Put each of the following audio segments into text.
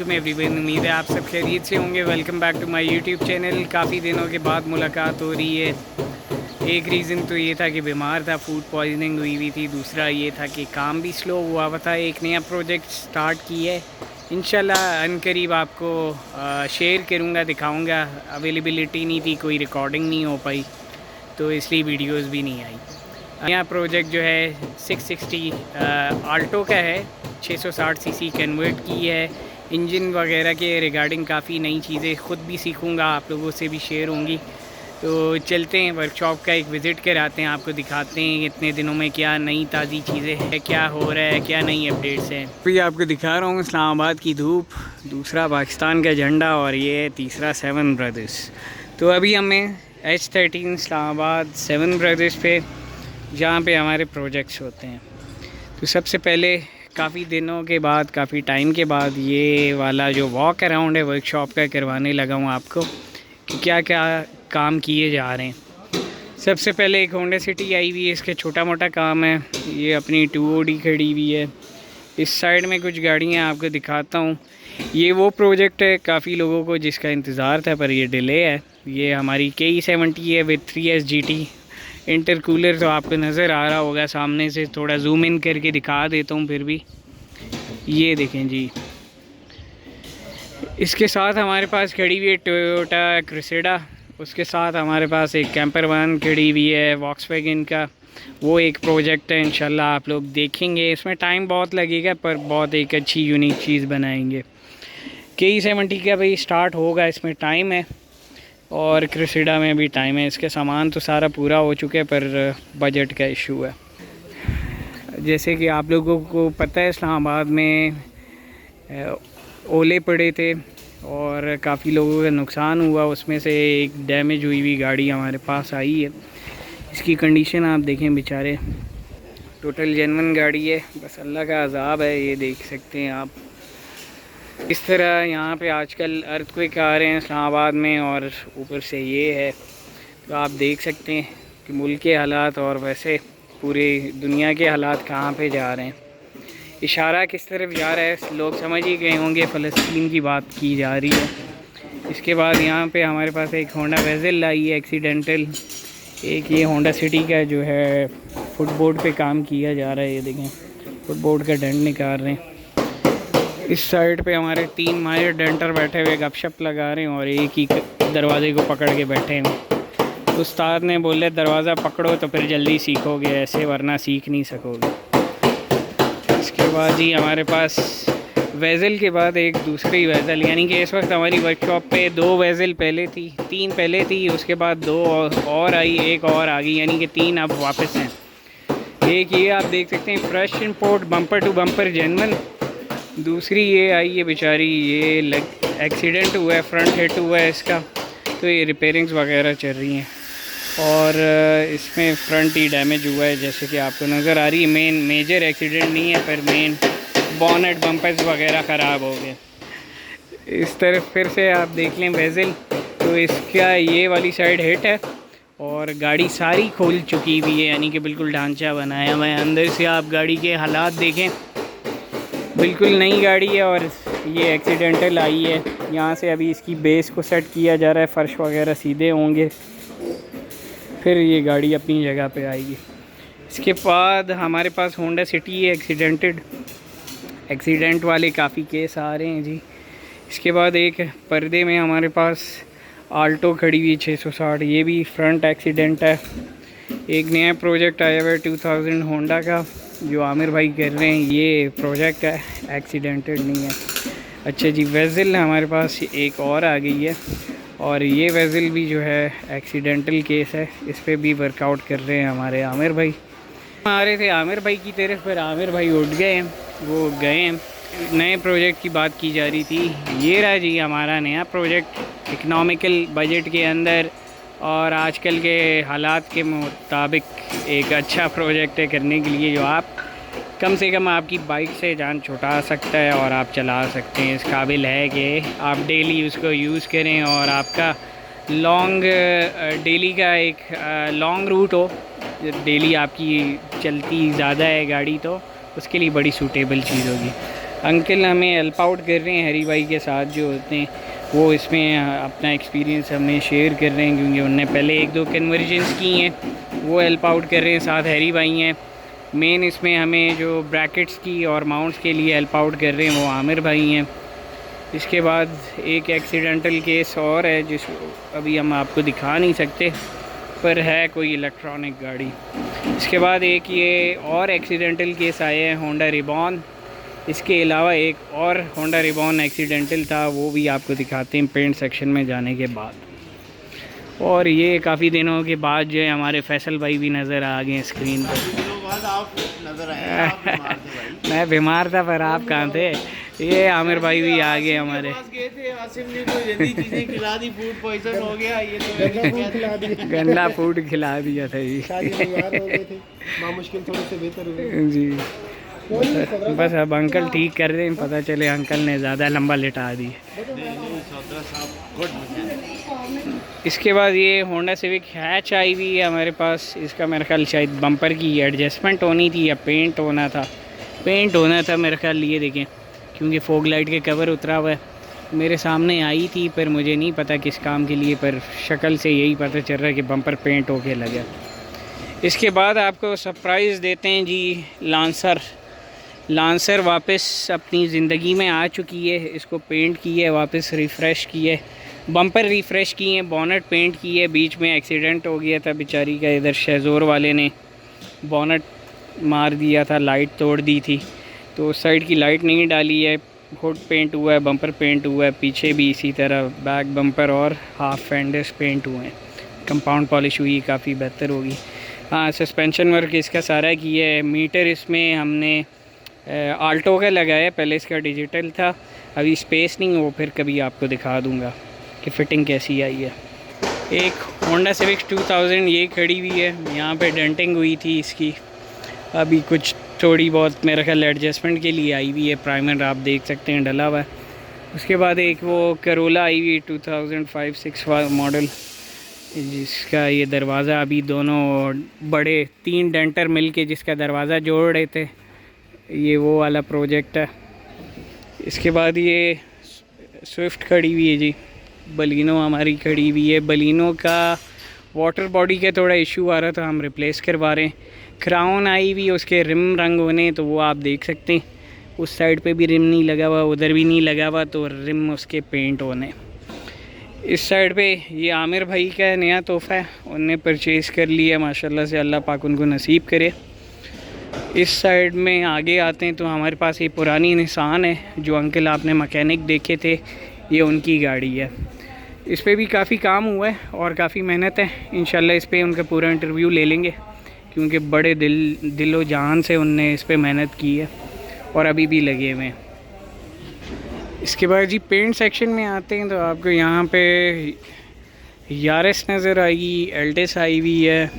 वालेकुम एवरीवन। उम्मीद है आप सब खैरियत से होंगे। Welcome back to my YouTube channel. काफ़ी दिनों के बाद मुलाकात हो रही है। एक रीज़न तो ये था कि बीमार था, फूड पॉइजनिंग हुई थी। दूसरा ये था कि काम भी स्लो हुआ हुआ था। एक नया प्रोजेक्ट स्टार्ट की है, इंशाल्लाह अनकरीब आपको शेयर करूँगा, दिखाऊँगा। अवेलेबिलिटी नहीं थी, कोई रिकॉर्डिंग नहीं हो पाई, तो इसलिए वीडियोज़ भी नहीं आई। नया प्रोजेक्ट जो है 660 आल्टो का है, 660 सीसी कन्वर्ट की है। इंजन वगैरह के रिगार्डिंग काफ़ी नई चीज़ें ख़ुद भी सीखूंगा, आप लोगों से भी शेयर होंगी। तो चलते हैं वर्कशॉप का एक विज़िट कराते हैं, आपको दिखाते हैं इतने दिनों में क्या नई ताज़ी चीज़ें हैं, क्या हो रहा है, क्या नई अपडेट्स हैं। अभी आपको दिखा रहा हूँ इस्लामाबाद की धूप, दूसरा पाकिस्तान का झंडा और ये तीसरा 7 ब्रदर्स। तो अभी हमें H13 इस्लामाबाद 7 ब्रदर्स पे, जहाँ पे हमारे प्रोजेक्ट्स होते हैं। तो सबसे पहले काफ़ी दिनों के बाद, काफ़ी टाइम के बाद ये वाला जो वॉक अराउंड है वर्कशॉप का करवाने लगा हूँ आपको कि क्या क्या काम किए जा रहे हैं। सबसे पहले एक होंडा सिटी आई हुई है, इसके छोटा मोटा काम है। ये अपनी 2OD खड़ी हुई है। इस साइड में कुछ गाड़ियाँ आपको दिखाता हूँ। ये वो प्रोजेक्ट है काफ़ी लोगों को जिसका इंतज़ार था, पर ये डिले है। ये हमारी KE70 है विद 3S GT इंटरकूलर। तो आपको नज़र आ रहा होगा सामने से, थोड़ा जूम इन करके दिखा देता हूँ फिर भी। ये देखें जी, इसके साथ हमारे पास खड़ी हुई है टोयोटा क्रूसेडा। उसके साथ हमारे पास एक कैंपर वन खड़ी हुई है वॉक्सवैगन का। वो एक प्रोजेक्ट है, इंशाल्लाह आप लोग देखेंगे। इसमें टाइम बहुत लगेगा, पर बहुत एक अच्छी यूनिक चीज़ बनाएंगे। KE70 का भाई स्टार्ट होगा, इसमें टाइम है, और क्रूसेडा में भी टाइम है। इसके सामान तो सारा पूरा हो चुका है, पर बजट का इशू है। जैसे कि आप लोगों को पता है, इस्लामाबाद में ओले पड़े थे और काफ़ी लोगों का नुकसान हुआ। उसमें से एक डैमेज हुई हुई गाड़ी हमारे पास आई है। इसकी कंडीशन आप देखें, बेचारे टोटल जेन्युइन गाड़ी है, बस अल्लाह का अज़ाब है। ये देख सकते हैं आप। इस तरह यहाँ पे आजकल अर्थक्वेक आ रहे हैं इस्लामाबाद में, और ऊपर से ये है। तो आप देख सकते हैं कि मुल्क के हालात और वैसे पूरे दुनिया के हालात कहाँ पे जा रहे हैं। इशारा किस तरफ जा रहा है लोग समझ ही गए होंगे, फ़लस्तीन की बात की जा रही है। इसके बाद यहाँ पे हमारे पास एक होंडा वेज़ल आई है एक्सीडेंटल। एक ये होंडा सिटी का जो है फुटबोर्ड पे काम किया जा रहा है। ये देखें, फुटबोर्ड का डंड निकाल रहे हैं। इस साइड पे हमारे 3 माहिर डेंटर बैठे हुए गपशप लगा रहे हैं, और एक ही दरवाजे को पकड़ के बैठे हैं। उस्ताद ने बोले दरवाज़ा पकड़ो तो फिर जल्दी सीखोगे, ऐसे वरना सीख नहीं सकोगे। इसके बाद ही हमारे पास वेज़ल के बाद एक दूसरी वेज़ल, यानी कि इस वक्त हमारी वर्कशॉप पे 2 वेज़ल पहले थी, 3 पहले थी, उसके बाद 2 और आई, एक और आ गई, यानी कि 3 अब वापस हैं। एक ये आप देख सकते हैं fresh import bumper to bumper genuine. दूसरी ये आई है बेचारी, ये एक्सीडेंट हुआ है, फ्रंट हिट हुआ है इसका, तो ये रिपेयरिंग्स वगैरह चल रही हैं। और इसमें फ्रंट ही डैमेज हुआ है, जैसे कि आपको नज़र आ रही है। मेजर एक्सीडेंट नहीं है, पर मेन बॉनेट बम्पर्स वगैरह ख़राब हो गए। इस तरफ फिर से आप देख लें वेज़ल, तो इसका ये वाली साइड हिट है और गाड़ी सारी खोल चुकी हुई है, यानी कि बिल्कुल ढांचा बनाया हुआ है। अंदर से आप गाड़ी के हालात देखें, बिल्कुल नई गाड़ी है, और ये एक्सीडेंटल आई है। यहाँ से अभी इसकी बेस को सेट किया जा रहा है, फ़र्श वगैरह सीधे होंगे, फिर ये गाड़ी अपनी जगह पे आएगी। इसके बाद हमारे पास होंडा सिटी है एक्सीडेंट वाले काफ़ी केस आ रहे हैं जी। इसके बाद एक पर्दे में हमारे पास आल्टो खड़ी हुई 660, ये भी फ्रंट एक्सीडेंट है। एक नया प्रोजेक्ट आया हुआ है 2000 होंडा का, जो आमिर भाई कर रहे हैं। ये प्रोजेक्ट है, एक्सीडेंटेड नहीं है। अच्छा जी, वेज़ल हमारे पास एक और आ गई है, और ये वेज़ल भी जो है एक्सीडेंटल केस है। इस पर भी वर्कआउट कर रहे हैं हमारे आमिर भाई। आ रहे थे आमिर भाई की तरफ, पर आमिर भाई उठ गए हैं, वो गए हैं। नए प्रोजेक्ट की बात की जा रही थी। ये रहा जी हमारा नया प्रोजेक्ट, इकनॉमिकल बजट के अंदर और आजकल के हालात के मुताबिक एक अच्छा प्रोजेक्ट है करने के लिए, जो आप कम से कम आपकी बाइक से जान छुटा सकता है और आप चला सकते हैं। इस काबिल है कि आप डेली उसको यूज़ करें, और आपका लॉन्ग डेली का एक लॉन्ग रूट हो, डेली आपकी चलती ज़्यादा है गाड़ी, तो उसके लिए बड़ी सूटेबल चीज़ होगी। अंकल हमें हेल्प आउट कर रहे हैं, हरी भाई के साथ जो होते हैं वो इसमें अपना एक्सपीरियंस हमें शेयर कर रहे हैं, क्योंकि उनने पहले 1-2 कन्वर्जन्स की हैं, वो हेल्प आउट कर रहे हैं। साथ हरी भाई हैं। मेन इसमें हमें जो ब्रैकेट्स की और माउंट्स के लिए हेल्प आउट कर रहे हैं वो आमिर भाई हैं। इसके बाद एक एक्सीडेंटल केस और है जिस अभी हम आपको दिखा नहीं सकते, पर है कोई इलेक्ट्रॉनिक गाड़ी। इसके बाद एक ये और एक्सीडेंटल केस आए हैं होंडा रिबॉन। इसके अलावा एक और होंडा रिबॉन एक्सीडेंटल था, वो भी आपको दिखाते हैं पेंट सेक्शन में जाने के बाद। और ये काफ़ी दिनों के बाद जो है हमारे फैसल भाई भी नज़र आ गए स्क्रीन पर। आप नजर आए, आप बीमार थे भाई। मैं बीमार था पर आप कहाँ थे? ये आमिर भाई भी आ गए हमारे। गए थे, आसिम ने कोई जल्दी चीजें खिला दी, फूड पॉइजन हो गया, ये तो गंदा फूड खिला दिया था जी। मुश्किल थोड़े से बेहतर हुए जी। बस अब अंकल ठीक कर रहे हैं, पता चले अंकल ने ज़्यादा लंबा लिटा दी। इसके बाद ये होंडा सिविक हैच आई हुई है हमारे पास। इसका मेरे ख्याल शायद बम्पर की एडजस्टमेंट होनी थी या पेंट होना था। पेंट होना था मेरे ख्याल, ये देखें, क्योंकि फोग लाइट के कवर उतरा हुआ है। मेरे सामने आई थी पर मुझे नहीं पता किस काम के लिए, पर शक्ल से यही पता चल रहा है कि बम्पर पेंट होके लगा। इसके बाद आपको सरप्राइज़ देते हैं जी, लांसर वापस अपनी ज़िंदगी में आ चुकी है। इसको पेंट की है, वापस रिफ़्रेश की है, बम्पर रिफ़्रेश किए हैं, बॉनेट पेंट की है। बीच में एक्सीडेंट हो गया था बेचारी का, इधर शहजोर वाले ने बॉनेट मार दिया था, लाइट तोड़ दी थी, तो उस साइड की लाइट नहीं डाली है। हुड पेंट हुआ है, बम्पर पेंट हुआ है, पीछे भी इसी तरह बैक बम्पर और हाफ फेंडर्स पेंट हुए हैं। कंपाउंड पॉलिश हुई, काफ़ी बेहतर होगी। हाँ, सस्पेंशन वर्क इसका सारा किया है। मीटर इसमें हमने आल्टो का लगाया, पहले इसका डिजिटल था, अभी स्पेस नहीं, वो फिर कभी आपको दिखा दूँगा कि फ़िटिंग कैसी आई है। एक होंडा सिविक 2000 ये खड़ी हुई है, यहाँ पे डेंटिंग हुई थी इसकी, अभी कुछ थोड़ी बहुत मेरा ख्याल एडजस्टमेंट के लिए आई हुई है। प्राइमर आप देख सकते हैं डला हुआ है। उसके बाद एक वो करोला आई हुई 2005-6 मॉडल, जिसका ये दरवाज़ा अभी दोनों बड़े 3 डेंटर मिल के जिसका दरवाज़ा जोड़ रहे थे, ये वो वाला प्रोजेक्ट है। इसके बाद ये स्विफ्ट खड़ी हुई है जी, बलिनो हमारी खड़ी हुई है। बलिनो का वाटर बॉडी का थोड़ा इशू आ रहा था, हम रिप्लेस करवा रहे हैं। क्राउन आई हुई, उसके रिम रंग होने, तो वो आप देख सकते हैं। उस साइड पे भी रिम नहीं लगा हुआ, उधर भी नहीं लगा हुआ, तो रिम उसके पेंट होने। इस साइड पे ये आमिर भाई का नया तोहफ़ा है, उनने परचेज़ कर लिया माशाल्लाह से, अल्लाह पाक उनको नसीब करे। इस साइड में आगे आते हैं तो हमारे पास ये पुरानी निसान है, जो अंकल आपने मैकेनिक देखे थे, ये उनकी गाड़ी है। इस पे भी काफ़ी काम हुआ है और काफ़ी मेहनत है। इंशाल्लाह इस पे उनका पूरा इंटरव्यू ले लेंगे, क्योंकि बड़े दिलो जान से उनने इस पे मेहनत की है और अभी भी लगे हुए हैं। इसके बाद जी पेंट सेक्शन में आते हैं तो आपको यहाँ पे यारिस नज़र आएगी, एल्टिस आई हुई है,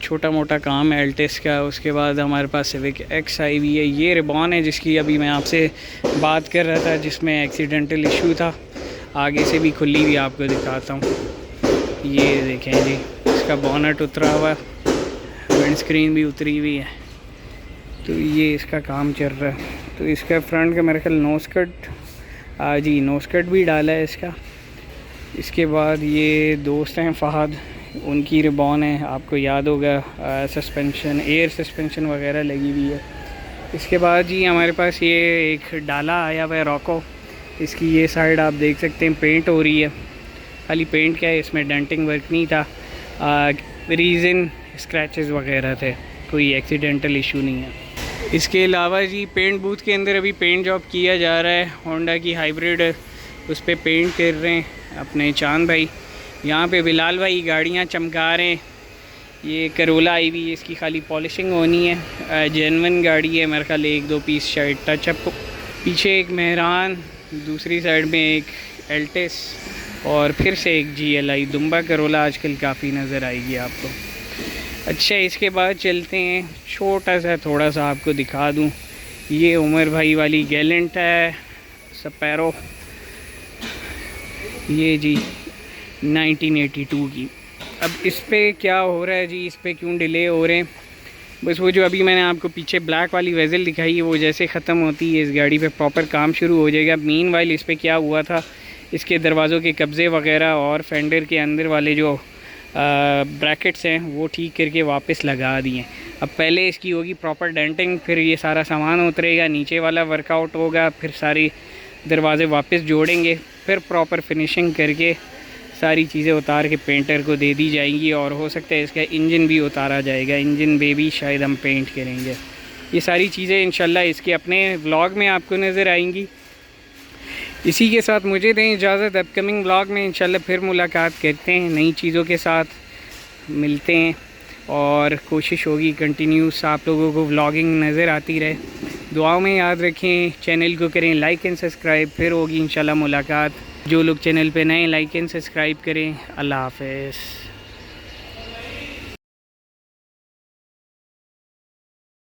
छोटा मोटा काम है एल्टिस का। उसके बाद हमारे पास सिविक एक्स आई हुई है। ये रिबॉन है जिसकी अभी मैं आपसे बात कर रहा था, जिसमें एक्सीडेंटल इशू था। आगे से भी खुली हुई आपको दिखाता हूँ, ये देखें जी, इसका बॉनेट उतरा हुआ, विंड स्क्रीन भी उतरी हुई है, तो ये इसका काम चल रहा है। तो इसका फ्रंट का मेरे ख्याल नोस्कट जी, नोस्कट भी डाला है इसका। इसके बाद ये दोस्त हैं फ़हद, उनकी रिबॉन है, आपको याद होगा, सस्पेंशन, एयर सस्पेंशन वगैरह लगी हुई है। इसके बाद जी हमारे पास ये एक डाला आया हुआ है रॉको, इसकी ये साइड आप देख सकते हैं पेंट हो रही है। खाली पेंट क्या है, इसमें डेंटिंग वर्क नहीं था, रीज़न स्क्रैचेस वगैरह थे, कोई एक्सीडेंटल इशू नहीं है। इसके अलावा जी पेंट बूथ के अंदर अभी पेंट जॉब किया जा रहा है, होंडा की हाइब्रिड उस पर पेंट कर रहे हैं अपने चांद भाई। यहाँ पे बिलाल भाई गाड़ियाँ चमका रहे हैं। ये करोला आई हुई, इसकी खाली पॉलिशिंग होनी है, जेन्युइन गाड़ी है मेरे ख्याल, 1-2 पीस शायद टचअप। पीछे एक मेहरान, दूसरी साइड में एक एल्टिस और फिर से एक GLI दुम्बा करोला आजकल काफ़ी नज़र आएगी आपको। अच्छा, इसके बाद चलते हैं, छोटा सा थोड़ा सा आपको दिखा दूं, ये उमर भाई वाली गैलेंट है स्पैरो, ये जी 1982 की। अब इस पे क्या हो रहा है जी, इस पे क्यों डिले हो रहे हैं, बस वो जो अभी मैंने आपको पीछे ब्लैक वाली वेज़ल दिखाई है वो जैसे ख़त्म होती है इस गाड़ी पे प्रॉपर काम शुरू हो जाएगा। मीनवाइल इस पे क्या हुआ था, इसके दरवाज़ों के कब्ज़े वगैरह और फेंडर के अंदर वाले जो ब्रैकेट्स हैं वो ठीक करके वापस लगा दिए। अब पहले इसकी होगी प्रॉपर डेंटिंग, फिर ये सारा सामान उतरेगा, नीचे वाला वर्कआउट होगा, फिर सारी दरवाज़े वापस जोड़ेंगे, फिर प्रॉपर फिनिशिंग करके सारी चीज़ें उतार के पेंटर को दे दी जाएंगी। और हो सकता है इसका इंजन भी उतारा जाएगा, इंजन पे भी शायद हम पेंट करेंगे। ये सारी चीज़ें इंशाल्लाह इसके अपने व्लॉग में आपको नज़र आएंगी। इसी के साथ मुझे दें इजाज़त, अपकमिंग व्लॉग में इंशाल्लाह फिर मुलाकात करते हैं, नई चीज़ों के साथ मिलते हैं और कोशिश होगी कंटिन्यूस आप लोगों को व्लॉगिंग नज़र आती रहे। दुआओं में याद रखें, चैनल को करें लाइक एंड सब्सक्राइब, फिर होगी इंशाल्लाह मुलाकात। जो लोग चैनल पे नए लाइक एंड सब्सक्राइब करें। अल्लाह हाफ़िज़।